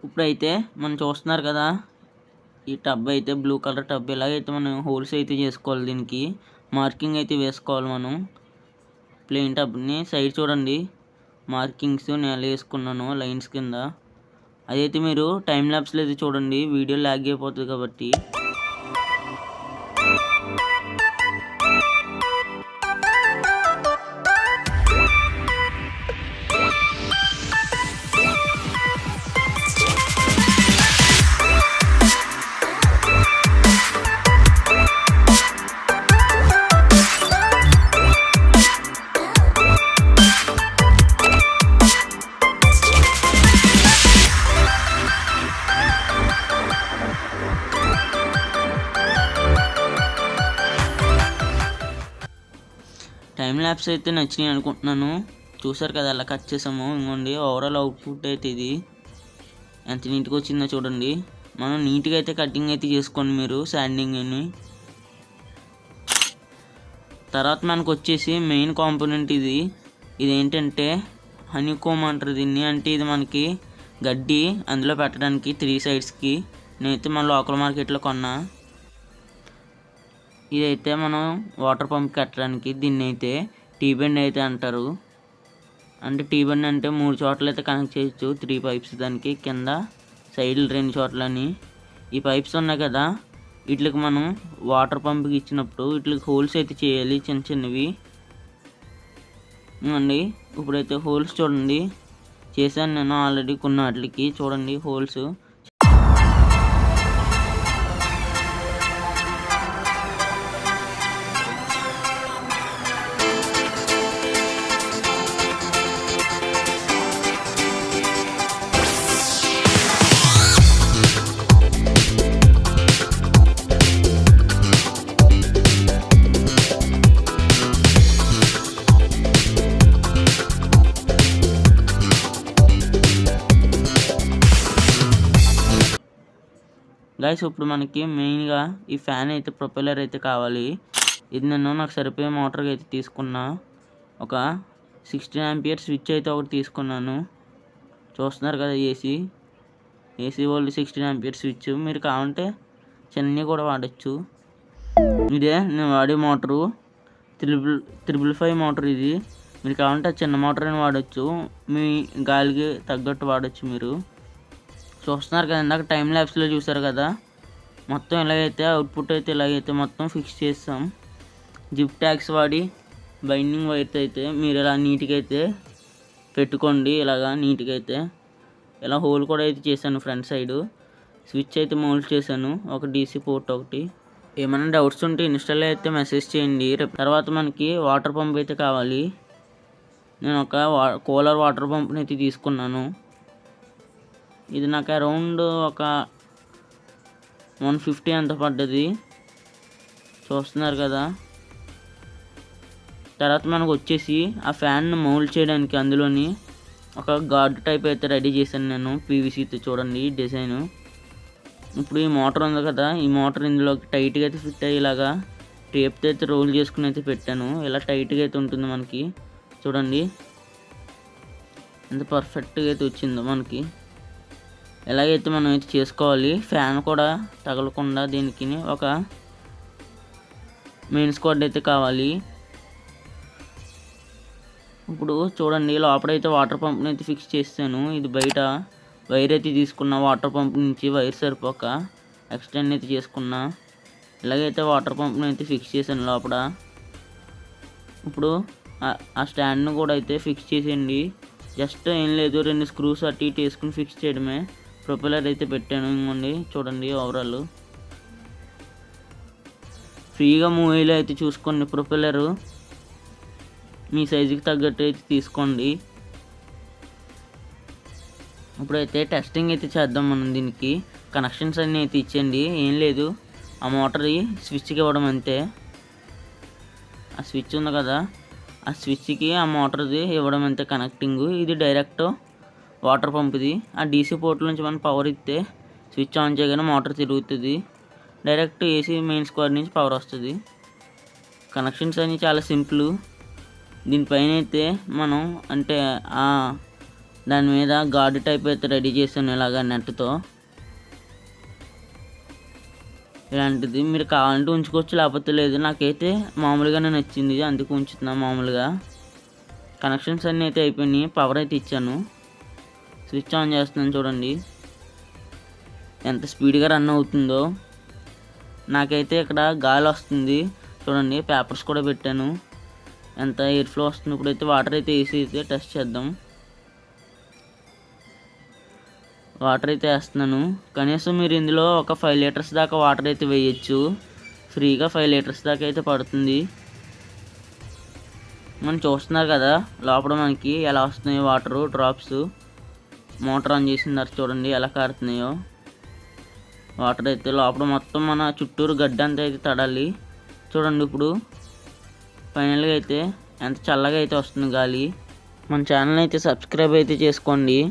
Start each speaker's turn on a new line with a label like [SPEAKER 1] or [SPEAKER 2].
[SPEAKER 1] ఇప్పుడైతే మనం చూస్తున్నారు కదా, ఈ టబ్ అయితే బ్లూ కలర్ టబ్. ఇలాగైతే మనం హోల్స్ అయితే చేసుకోవాలి. దీనికి మార్కింగ్ అయితే వేసుకోవాలి. మనం ప్లెయిన్ టబ్ని సైడ్ చూడండి, మార్కింగ్స్ నేను ఎలా వేసుకున్నాను లైన్స్ కింద. అదైతే మీరు టైం ల్యాప్స్లో అయితే చూడండి, వీడియో ల్యాగ్ అయిపోతుంది కాబట్టి. టైం ల్యాప్స్ అయితే నచ్చినాయి అనుకుంటున్నాను. చూసారు కదా అలా కట్ చేసాము. ఇంకోండి ఓవరాల్ అవుట్పుట్ అయితే ఇది ఎంత నీట్గా వచ్చిందో చూడండి. మనం నీట్గా అయితే కటింగ్ అయితే చేసుకోండి మీరు శాండింగ్ అని. తర్వాత మనకు వచ్చేసి మెయిన్ కాంపోనెంట్ ఇది. ఇదేంటంటే హనీకోమ్ అంటారు దీన్ని. అంటే ఇది మనకి గడ్డి అందులో పెట్టడానికి 3 సైడ్స్కి. నేనైతే మన లోకల్ మార్కెట్లో కొన్నా. ఇదైతే మనం వాటర్ పంప్ కట్టడానికి దీన్ని అయితే టీ బెండ్ అయితే అంటారు. అంటే టీ బెండ్ అంటే 3 చోట్ల అయితే కనెక్ట్ చేయొచ్చు. 3 పైప్స్ దానికి కింద సైడ్లు 2 చోట్లని. ఈ పైప్స్ ఉన్నాయి కదా, వీటికి మనం వాటర్ పంప్కి ఇచ్చినప్పుడు వీటికి హోల్స్ అయితే చేయాలి, చిన్న చిన్నవి అండి. ఇప్పుడైతే హోల్స్ చూడండి చేశాను నేను ఆల్రెడీ కొన్ని వాటికి. చూడండి హోల్స్. గైస్ ఇప్పుడు మనకి మెయిన్గా ఈ ఫ్యాన్ అయితే ప్రొపెల్లర్ అయితే కావాలి. ఇది నేను నాకు సరిపోయే మోటార్కి అయితే తీసుకున్నా. ఒక 16 ఆంపియర్ స్విచ్ అయితే ఒకటి తీసుకున్నాను. చూస్తున్నారు కదా ఏసీ వాళ్ళు 16 ఆంపియర్ స్విచ్. మీరు కావాలంటే చిన్నవి కూడా వాడచ్చు. ఇదే నేను వాడే మోటరు 555 మోటార్ ఇది. మీరు కావాలంటే చిన్న మోటార్ అని వాడచ్చు, మీ గాలికి తగ్గట్టు వాడచ్చు మీరు. చూస్తున్నారు కదా, ఇందాక టైం ల్యాప్స్లో చూసారు కదా, మొత్తం ఇలాగైతే అవుట్పుట్ అయితే ఇలాగైతే మొత్తం ఫిక్స్ చేస్తాం. జిప్ ట్యాగ్స్ వాడి బైండింగ్ వైర్ అయితే మీరు ఇలా నీట్గా అయితే పెట్టుకోండి. ఇలాగా నీట్గా అయితే ఇలా హోల్ కూడా అయితే చేశాను. ఫ్రంట్ సైడ్ స్విచ్ అయితే మౌల్ట్ చేశాను, ఒక డీసీ పోర్ట్ ఒకటి. ఏమైనా డౌట్స్ ఉంటే ఇన్స్టాలో అయితే మెసేజ్ చేయండి. తర్వాత మనకి వాటర్ పంప్ అయితే కావాలి. నేను ఒక కూలర్ వాటర్ పంప్ని అయితే తీసుకున్నాను. ఇది నాకు అరౌండ్ ఒక 150 అంత పడ్డది. చూస్తున్నారు కదా. తర్వాత మనకు వచ్చేసి ఆ ఫ్యాన్ను మౌల్డ్ చేయడానికి అందులోని ఒక గార్డ్ టైప్ అయితే రెడీ చేశాను నేను, పీవీసీతో. చూడండి డిజైన్. ఇప్పుడు ఈ మోటార్ ఉంది కదా, ఈ మోటార్ ఇందులోకి టైట్గా అయితే ఫిట్ అయ్యేలాగా టేప్తో అయితే రోల్ చేసుకుని అయితే పెట్టాను. ఇలా టైట్గా అయితే ఉంటుంది మనకి. చూడండి ఎంత పర్ఫెక్ట్గా అయితే వచ్చిందో మనకి. ఎలాగైతే మనం అయితే చేసుకోవాలి. ఫ్యాన్ కూడా తగలకుండా దీనికి ఒక మెయిన్ స్క్వాడ్ అయితే కావాలి. ఇప్పుడు చూడండి లోపలైతే వాటర్ పంప్ని అయితే ఫిక్స్ చేస్తాను. ఇది బయట వైర్ అయితే తీసుకున్నా, వాటర్ పంప్ నుంచి వైర్ సరిపోక ఎక్స్టెండ్ అయితే చేసుకున్నా. ఇలాగైతే వాటర్ పంప్ని అయితే ఫిక్స్ చేశాను లోపల. ఇప్పుడు ఆ స్టాండ్ను కూడా అయితే ఫిక్స్ చేసేయండి. జస్ట్ ఏం లేదు, 2 స్క్రూస్ అటు ఇటు వేసుకుని ఫిక్స్ చేయడమే. ప్రొపెల్లర్ అయితే పెట్టాను. ఇంకోండి చూడండి ఓవరాల్ ఫ్రీగా మూవ్ అయ్యేలా అయితే చూసుకోండి. ప్రొపెల్లరు మీ సైజుకి తగ్గట్టు అయితే తీసుకోండి. ఇప్పుడైతే టెస్టింగ్ అయితే చేద్దాం మనం. దీనికి కనెక్షన్స్ అన్నీ అయితే ఇచ్చేయండి. ఏం లేదు, ఆ మోటార్ స్విచ్కి ఇవ్వడం అంతే. ఆ స్విచ్ ఉంది కదా, ఆ స్విచ్కి ఆ మోటార్ది ఇవ్వడం అంతే కనెక్టింగ్. ఇది డైరెక్ట్ వాటర్ పంప్ది. ఆ డీసీ పోర్ట్ నుంచి మనం పవర్ ఇస్తే స్విచ్ ఆన్ చేయగానే మోటార్ తిరుగుతుంది. డైరెక్ట్ ఏసీ మెయిన్ స్క్వేర్ నుంచి పవర్ వస్తుంది. కనెక్షన్స్ అన్నీ చాలా సింపుల్. దీనిపైన అయితే మనం అంటే దాని మీద గార్డు టైప్ అయితే రెడీ చేశాను ఇలాగ నెట్తో. ఇలాంటిది మీరు కావాలంటే ఉంచుకోవచ్చు, లేకపోతే లేదు. నాకైతే మామూలుగానే నచ్చింది, అందుకు ఉంచుతున్నా మామూలుగా. కనెక్షన్స్ అన్నీ అయితే అయిపోయినాయి. పవర్ అయితే ఇచ్చాను. స్విచ్ ఆన్ చేస్తున్నాను చూడండి ఎంత స్పీడ్గా రన్ అవుతుందో. నాకైతే ఇక్కడ గాలి వస్తుంది చూడండి. పేపర్స్ కూడా పెట్టాను, ఎంత ఎయిర్ ఫ్లో వస్తుంది. ఇప్పుడైతే వాటర్ అయితే వేసి అయితే టెస్ట్ చేద్దాం. వాటర్ అయితే వేస్తున్నాను. కనీసం మీరు ఇందులో ఒక 5 లీటర్స్ దాకా వాటర్ అయితే వేయచ్చు. ఫ్రీగా 5 లీటర్స్ దాకా అయితే పడుతుంది. మనం చూస్తున్నారు కదా లోపల మనకి ఎలా వస్తున్నాయో వాటరు డ్రాప్స్. మోటార్ ఆన్ చేసినారు చూడండి ఎలా కారుతున్నాయో వాటర్ అయితే. లోపల మొత్తం మన చుట్టూరు గడ్డ అంతా అయితే తడాలి చూడండి. ఇప్పుడు ఫైనల్గా అయితే ఎంత చల్లగా అయితే వస్తుంది గాలి. మన ఛానల్ అయితే సబ్స్క్రైబ్ అయితే చేసుకోండి.